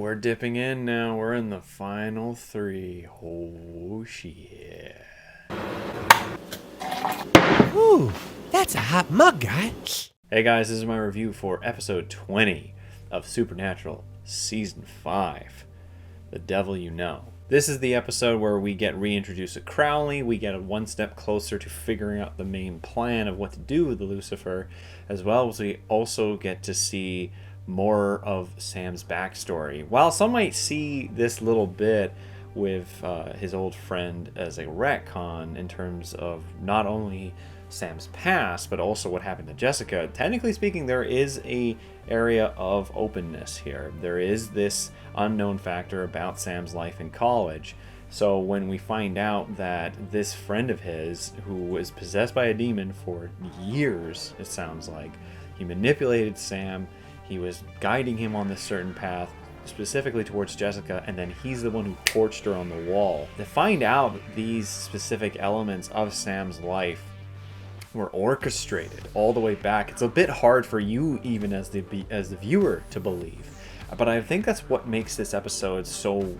we're dipping in now. We're in the final three. Oh, shit. Ooh, that's a hot mug, guy. Hey guys, this is my review for episode 20 of Supernatural Season 5, The Devil You Know. This is the episode where we get reintroduced to Crowley. We get one step closer to figuring out the main plan of what to do with Lucifer, as well as we also get to see more of Sam's backstory. While some might see this little bit with his old friend as a retcon in terms of not only Sam's past, but also what happened to Jessica. Technically speaking, there is a area of openness here. There is this unknown factor about Sam's life in college. So when we find out that this friend of his, who was possessed by a demon for years, it sounds like, he manipulated Sam, he was guiding him on this certain path, specifically towards Jessica, and then he's the one who torched her on the wall. To find out these specific elements of Sam's life were orchestrated all the way back, it's a bit hard for you even as the viewer to believe. But I think that's what makes this episode so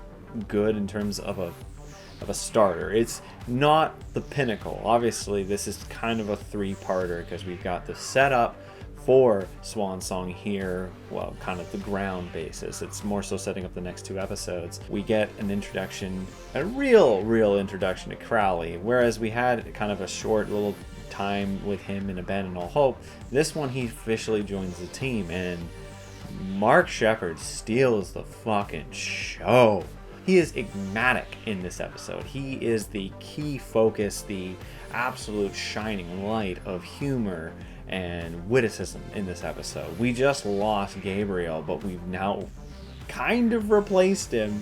good in terms of a starter. It's not the pinnacle. Obviously, this is kind of a three-parter because we've got the setup for Swan Song here, well, kind of the ground basis. It's more so setting up the next two episodes. We get an introduction, a real introduction to Crowley, whereas we had kind of a short little time with him in Abandon All Hope. This one, he officially joins the team, and Mark Sheppard steals the fucking show. He is enigmatic in this episode. He is the key focus, the absolute shining light of humor and witticism in this episode. We just lost Gabriel, but we've now kind of replaced him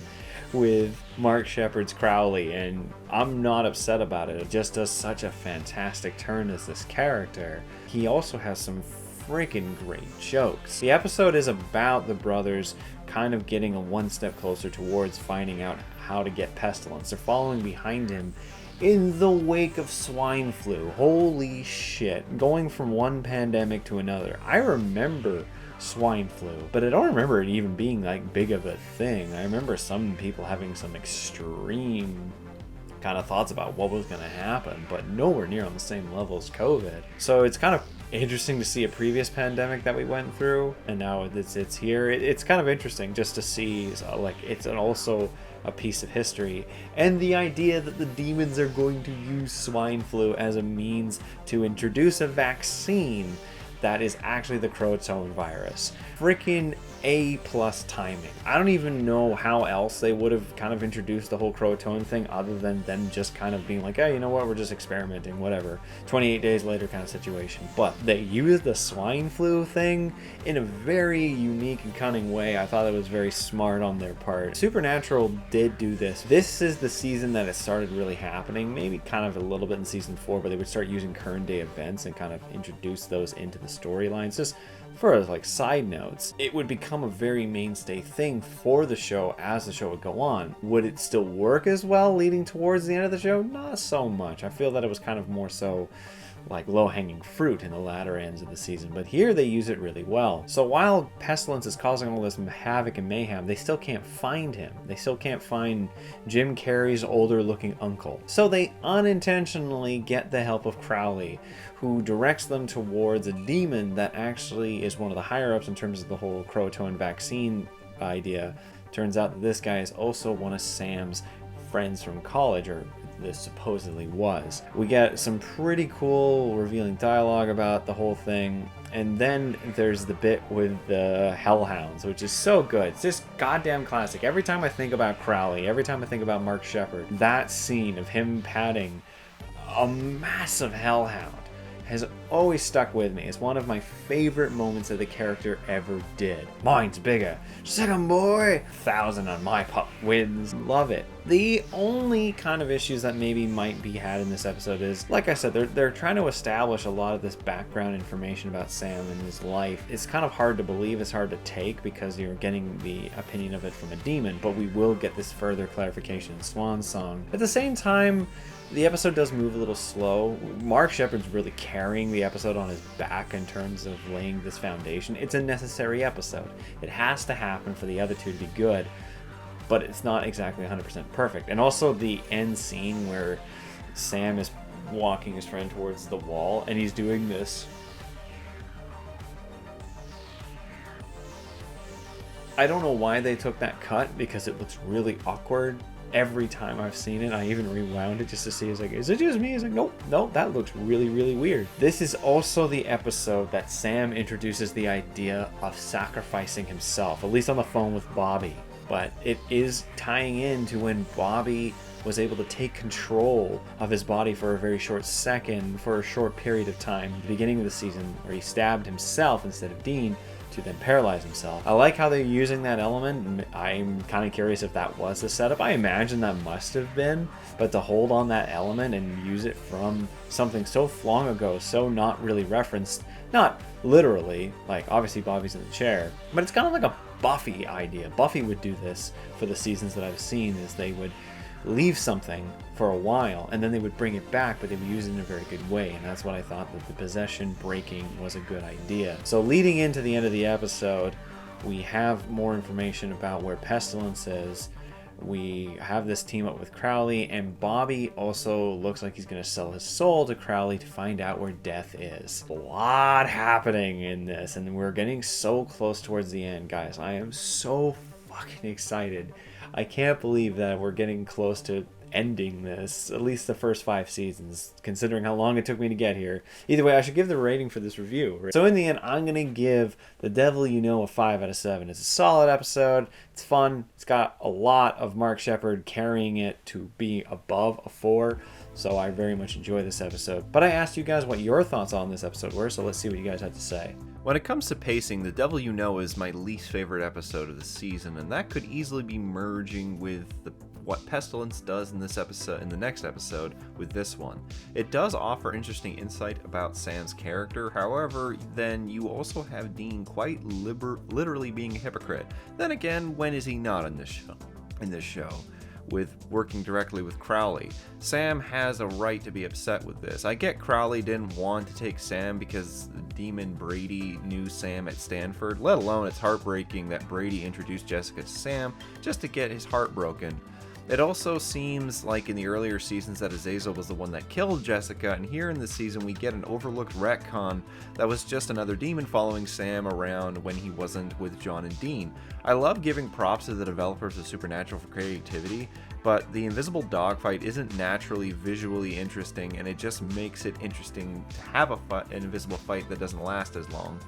with Mark Sheppard's Crowley, and I'm not upset about it. It just does such a fantastic turn as this character. He also has some freaking great jokes. The episode is about the brothers kind of getting a one step closer towards finding out how to get Pestilence. They're following behind him in the wake of swine flu. Holy shit. Going from one pandemic to another. I remember swine flu, but I don't remember it even being like big of a thing. I remember some people having some extreme kind of thoughts about what was going to happen, but nowhere near on the same level as COVID. So it's kind of interesting to see a previous pandemic that we went through, and now it's here. It's kind of interesting just to see, like, it's also a piece of history, and the idea that the demons are going to use swine flu as a means to introduce a vaccine that is actually the Croton virus. Freaking A+ timing. I don't even know how else they would have kind of introduced the whole Croton thing other than them just kind of being like, hey, you know what, we're just experimenting, whatever. 28 days later kind of situation. But they used the swine flu thing in a very unique and cunning way. I thought it was very smart on their part. Supernatural did do this. This is the season that it started really happening, maybe kind of a little bit in season 4, but they would start using current day events and kind of introduce those into the storylines. Just for like side notes, it would become a very mainstay thing for the show as the show would go on. Would it still work as well leading towards the end of the show? Not so much. I feel that it was kind of more so like low-hanging fruit in the latter ends of the season, but here they use it really well. So while Pestilence is causing all this havoc and mayhem, they still can't find him. They still can't find Jim Carrey's older looking uncle. So they unintentionally get the help of Crowley, who directs them towards a demon that actually is one of the higher ups in terms of the whole Croton vaccine idea. Turns out that this guy is also one of Sam's friends from college, or this supposedly was. We get some pretty cool revealing dialogue about the whole thing, and then there's the bit with the Hellhounds, which is so good. It's just goddamn classic. Every time I think about Crowley, every time I think about Mark Sheppard, that scene of him patting a massive hellhound has always stuck with me. It's one of my favorite moments that the character ever did. Mine's bigger. Second boy. 1,000 on my pup wins. Love it. The only kind of issues that maybe might be had in this episode is, like I said, they're trying to establish a lot of this background information about Sam and his life. It's kind of hard to believe, it's hard to take because you're getting the opinion of it from a demon, but we will get this further clarification in Swan Song. At the same time, the episode does move a little slow. Mark Sheppard's really carrying the the episode on his back in terms of laying this foundation. It's a necessary episode. It has to happen for the other two to be good, but it's not exactly 100% perfect. And also the end scene where Sam is walking his friend towards the wall and he's doing this. I don't know why they took that cut, because it looks really awkward every time I've seen it. I even rewound it just to see. It's like, is it just me? It's like, nope, that looks really, really weird. This is also the episode that Sam introduces the idea of sacrificing himself, at least on the phone with Bobby. But it is tying into when Bobby was able to take control of his body for a very short second, for a short period of time, at the beginning of the season, where he stabbed himself instead of Dean, to then paralyze himself. I like how they're using that element. I'm kind of curious if that was the setup. I imagine that must have been, but to hold on that element and use it from something so long ago, so not really referenced, not literally, like obviously Bobby's in the chair, but it's kind of like a Buffy idea. Buffy would do this for the seasons that I've seen, is they would leave something for a while and then they would bring it back, but they would use it in a very good way. And that's what I thought, that the possession breaking was a good idea. So leading into the end of the episode, we have more information about where Pestilence is. We have this team up with Crowley, and Bobby also looks like he's going to sell his soul to Crowley to find out where Death is. A lot happening in this, and we're getting so close towards the end, guys. I am so fucking excited. I can't believe that we're getting close to ending this, at least the first 5 seasons, considering how long it took me to get here. Either way, I should give the rating for this review. So in the end, I'm going to give The Devil You Know a 5 out of 7. It's a solid episode. It's fun. It's got a lot of Mark Sheppard carrying it to be above a 4. So I very much enjoy this episode. But I asked you guys what your thoughts on this episode were, so let's see what you guys had to say. When it comes to pacing, The Devil You Know is my least favorite episode of the season, and that could easily be merging with what Pestilence does in this episode, in the next episode, with this one. It does offer interesting insight about Sam's character. However, then you also have Dean quite literally being a hypocrite. Then again, when is he not in this show? With working directly with Crowley. Sam has a right to be upset with this. I get Crowley didn't want to take Sam because the demon Brady knew Sam at Stanford, let alone it's heartbreaking that Brady introduced Jessica to Sam just to get his heart broken. It also seems like in the earlier seasons that Azazel was the one that killed Jessica, and here in this season we get an overlooked retcon that was just another demon following Sam around when he wasn't with John and Dean. I love giving props to the developers of Supernatural for creativity, but the invisible dogfight isn't naturally visually interesting, and it just makes it interesting to have an invisible fight that doesn't last as long.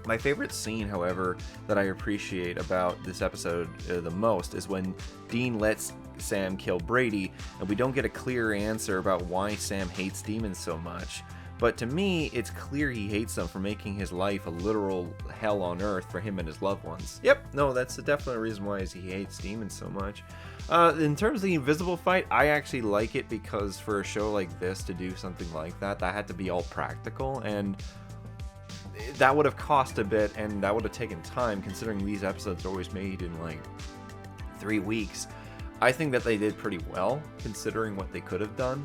My favorite scene, however, that I appreciate about this episode the most is when Dean lets Sam kill Brady, and we don't get a clear answer about why Sam hates demons so much. But to me, it's clear he hates them for making his life a literal hell on earth for him and his loved ones. Yep, no, that's a definite reason why he hates demons so much. In terms of the invisible fight, I actually like it because for a show like this to do something like that had to be all practical, and that would have cost a bit, and that would have taken time, considering these episodes are always made in like 3 weeks. I think that they did pretty well, considering what they could have done.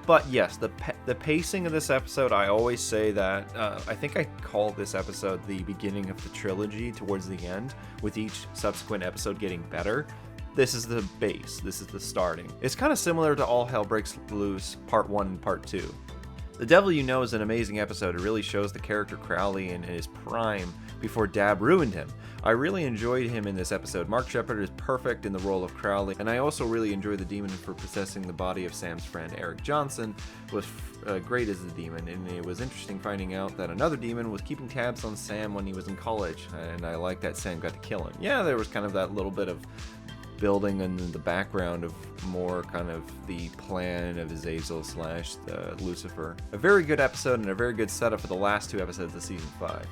But yes, the pacing of this episode, I always say that, I think I call this episode the beginning of the trilogy towards the end, with each subsequent episode getting better. This is the base, this is the starting. It's kind of similar to All Hell Breaks Loose Part 1 and Part 2. The Devil You Know is an amazing episode. It really shows the character Crowley in his prime before Dab ruined him. I really enjoyed him in this episode. Mark Sheppard is perfect in the role of Crowley, and I also really enjoy the demon for possessing the body of Sam's friend Eric Johnson. Was great as the demon, and it was interesting finding out that another demon was keeping tabs on Sam when he was in college, and I like that Sam got to kill him. Yeah, there was kind of that little bit of building in the background of more kind of the plan of Azazel / Lucifer. A very good episode and a very good setup for the last 2 episodes of Season 5.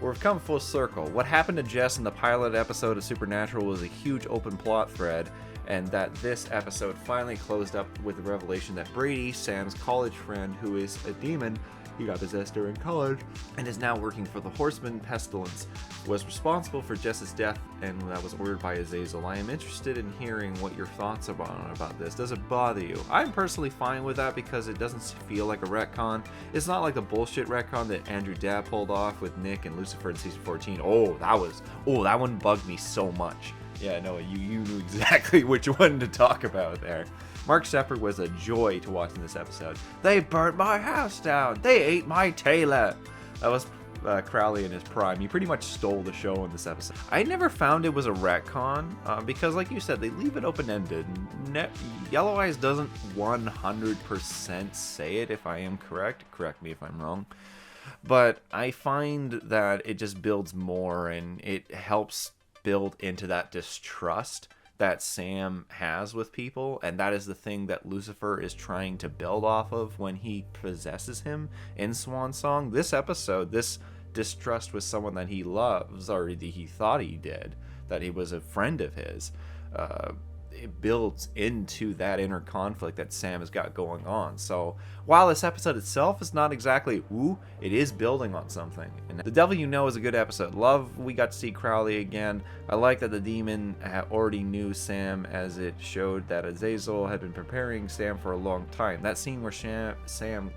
We've come full circle. What happened to Jess in the pilot episode of Supernatural was a huge open plot thread, and that this episode finally closed up with the revelation that Brady, Sam's college friend who is a demon, He got possessed during college and is now working for the Horseman. Pestilence was responsible for Jess's death, and that was ordered by Azazel. I am interested in hearing what your thoughts are about this. Does it bother you? I'm personally fine with that because it doesn't feel like a retcon. It's not like the bullshit retcon that Andrew Dabb pulled off with Nick and Lucifer in season 14. That one bugged me so much. Yeah, no, you knew exactly which one to talk about there. Mark Sheppard was a joy to watch in this episode. They burnt my house down. They ate my tailor. That was Crowley in his prime. He pretty much stole the show in this episode. I never found it was a retcon because, like you said, they leave it open-ended. Yellow Eyes doesn't 100% say it, if I am correct. Correct me if I'm wrong. But I find that it just builds more, and it helps build into that distrust that Sam has with people, and that is the thing that Lucifer is trying to build off of when he possesses him in Swan Song. This episode, this distrust with someone that he loves, or he thought he did, that he was a friend of his, it builds into that inner conflict that Sam has got going on. So while this episode itself is not exactly it is building on something. And The Devil You Know is a good episode. Love we got to see Crowley again. I like that the demon already knew Sam, as it showed that Azazel had been preparing Sam for a long time. That scene where Sam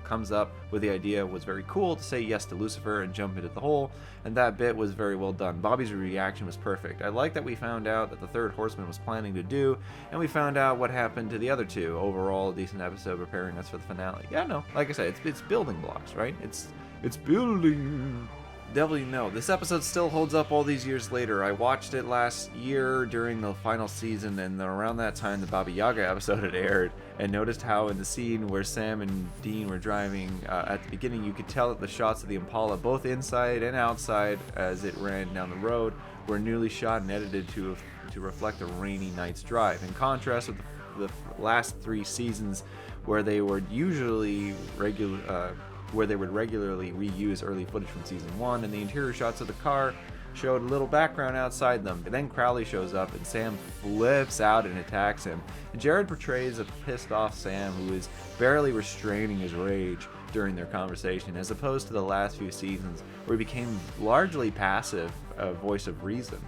comes up with the idea was very cool, to say yes to Lucifer and jump into the hole, and that bit was very well done. Bobby's reaction was perfect. I like that we found out that the third horseman was planning to do, and we found out what happened to the other two. Overall, a decent episode preparing us for the finale. Yeah, no, like I said, it's building blocks, right? It's building. Devil You Know. This episode still holds up all these years later. I watched it last year during the final season, and around that time the Baba Yaga episode had aired, and noticed how in the scene where Sam and Dean were driving at the beginning, you could tell that the shots of the Impala, both inside and outside as it ran down the road, were newly shot and edited to reflect a rainy night's drive. In contrast with the last 3 seasons, where they would regularly reuse early footage from season 1, and the interior shots of the car showed a little background outside them. But then Crowley shows up and Sam flips out and attacks him. And Jared portrays a pissed off Sam who is barely restraining his rage during their conversation, as opposed to the last few seasons where he became largely passive, a voice of reason.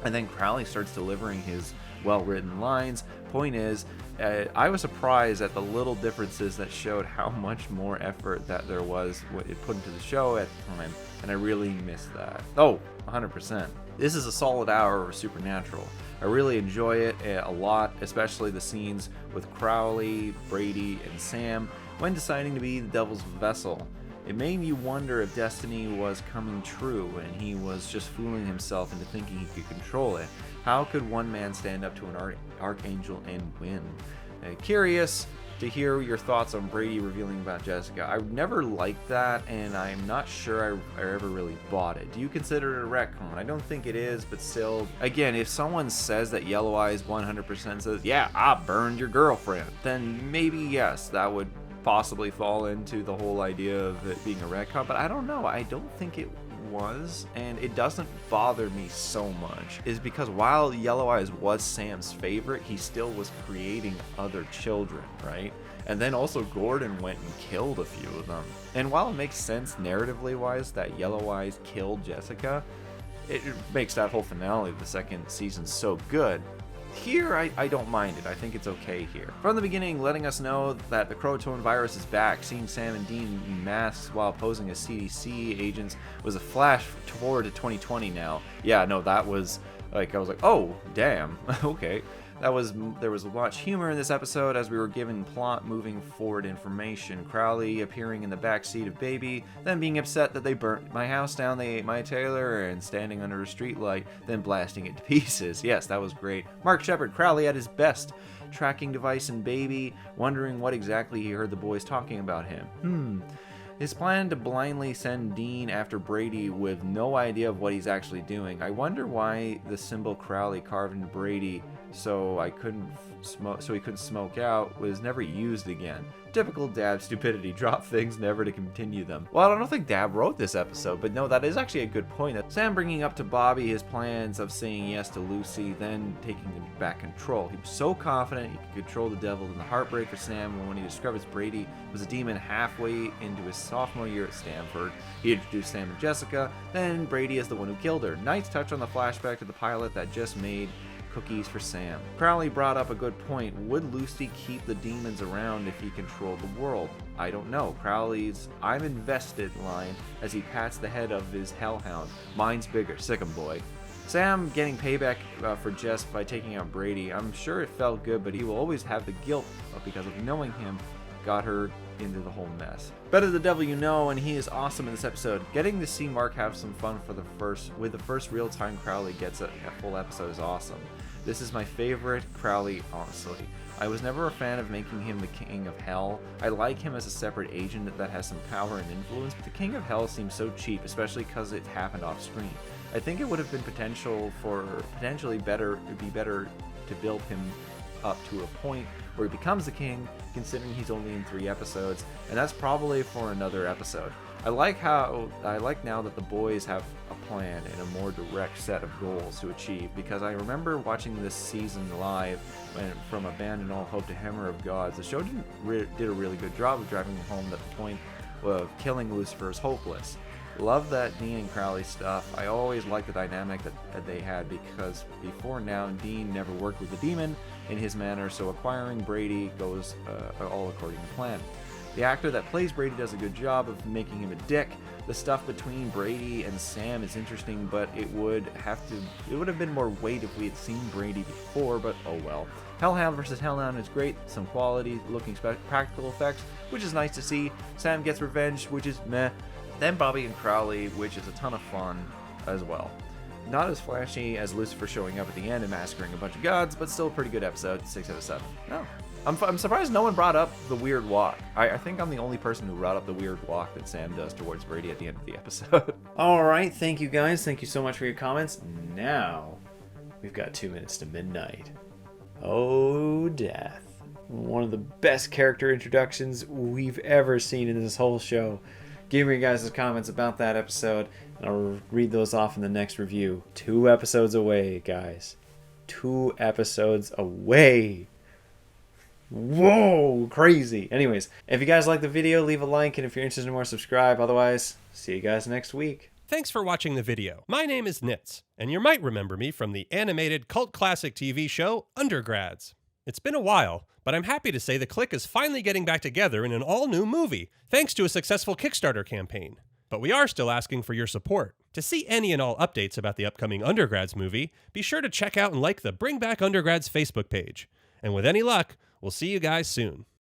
And then Crowley starts delivering his well-written lines. Point is, I was surprised at the little differences that showed how much more effort that there was put into the show at the time, and I really missed that. 100%. This is a solid hour of Supernatural. I really enjoy it a lot, especially the scenes with Crowley, Brady, and Sam when deciding to be the devil's vessel. It made me wonder if destiny was coming true and he was just fooling himself into thinking he could control it. How could one man stand up to an archangel and win? Curious to hear your thoughts on Brady revealing about Jessica. I never liked that, and I'm not sure I ever really bought it. Do you consider it a retcon? I don't think it is, but still, again, if someone says that Yellow Eyes 100% says, yeah, I burned your girlfriend, then maybe yes, that would possibly fall into the whole idea of it being a retcon, but I don't know. I don't think it was, and it doesn't bother me so much, is because while Yellow Eyes was Sam's favorite, he still was creating other children, right? And then also Gordon went and killed a few of them. And while it makes sense narratively wise that Yellow Eyes killed Jessica, it makes that whole finale of the second season so good. Here, I don't mind it. I think it's okay here. From the beginning, letting us know that the Croatoan virus is back, seeing Sam and Dean in masks while posing as CDC agents was a flash forward to 2020 now. Yeah, no, that was, I was like, oh, damn, okay. There was much humor in this episode as we were given plot moving forward information. Crowley appearing in the backseat of Baby, then being upset that they burnt my house down, they ate my Taylor, and standing under a streetlight, then blasting it to pieces. Yes, that was great. Mark Sheppard, Crowley at his best. Tracking device in Baby, wondering what exactly he heard the boys talking about him. His plan to blindly send Dean after Brady with no idea of what he's actually doing. I wonder why the symbol Crowley carved into Brady so he couldn't smoke out, was never used again. Typical Dab stupidity, drop things never to continue them. Well, I don't think Dab wrote this episode, but no, that is actually a good point. Sam bringing up to Bobby his plans of saying yes to Lucy, then taking back control. He was so confident he could control the devil, and the heartbreak for Sam when he discovers Brady was a demon halfway into his sophomore year at Stanford. He introduced Sam and Jessica, then Brady as the one who killed her. Nice touch on the flashback to the pilot that just made cookies for Sam. Crowley brought up a good point. Would Lucy keep the demons around if he controlled the world? I don't know. Crowley's "I'm invested" line as he pats the head of his hellhound. Mine's bigger. Sick 'em, boy. Sam getting payback for Jess by taking out Brady. I'm sure it felt good, but he will always have the guilt because of knowing him got her into the whole mess. Better the Devil You Know, and he is awesome in this episode. Getting to see Mark have some fun with the first real-time Crowley gets a full episode is awesome. This is my favorite Crowley, honestly. I was never a fan of making him the King of Hell. I like him as a separate agent that has some power and influence, but the King of Hell seems so cheap, especially because it happened off screen. I think it would have been potentially better to build him up to a point where he becomes the king, considering he's only in 3 episodes, and that's probably for another episode. I like now that the boys have a plan and a more direct set of goals to achieve, because I remember watching this season live from Abandon All Hope to Hammer of Gods. The show did a really good job of driving home that the point of killing Lucifer is hopeless. Love that Dean and Crowley stuff. I always liked the dynamic that they had, because before now Dean never worked with the demon in his manner, so acquiring Brady goes all according to plan. The actor that plays Brady does a good job of making him a dick. The stuff between Brady and Sam is interesting, but it would have been more weight if we had seen Brady before, but oh well. Hellhound versus Hellhound is great, some quality looking practical effects, which is nice to see. Sam gets revenge, which is meh. Then Bobby and Crowley, which is a ton of fun as well. Not as flashy as Lucifer showing up at the end and massacring a bunch of gods, but still a pretty good episode, 6 out of 7. No. I'm surprised no one brought up the weird walk. I think I'm the only person who brought up the weird walk that Sam does towards Brady at the end of the episode. All right, thank you guys. Thank you so much for your comments. Now, we've got 2 minutes to midnight. Oh, death. One of the best character introductions we've ever seen in this whole show. Give me your guys' comments about that episode, and I'll read those off in the next review. 2 episodes away, guys. 2 episodes away. Whoa, crazy. Anyways, if you guys like the video, leave a like, and if you're interested in more, subscribe. Otherwise, see you guys next week. Thanks for watching the video. My name is Nitz, and you might remember me from the animated cult classic TV show Undergrads. It's been a while, but I'm happy to say the Clique is finally getting back together in an all-new movie, thanks to a successful Kickstarter campaign. But we are still asking for your support. To see any and all updates about the upcoming Undergrads movie, be sure to check out and like the Bring Back Undergrads Facebook page. And with any luck, we'll see you guys soon.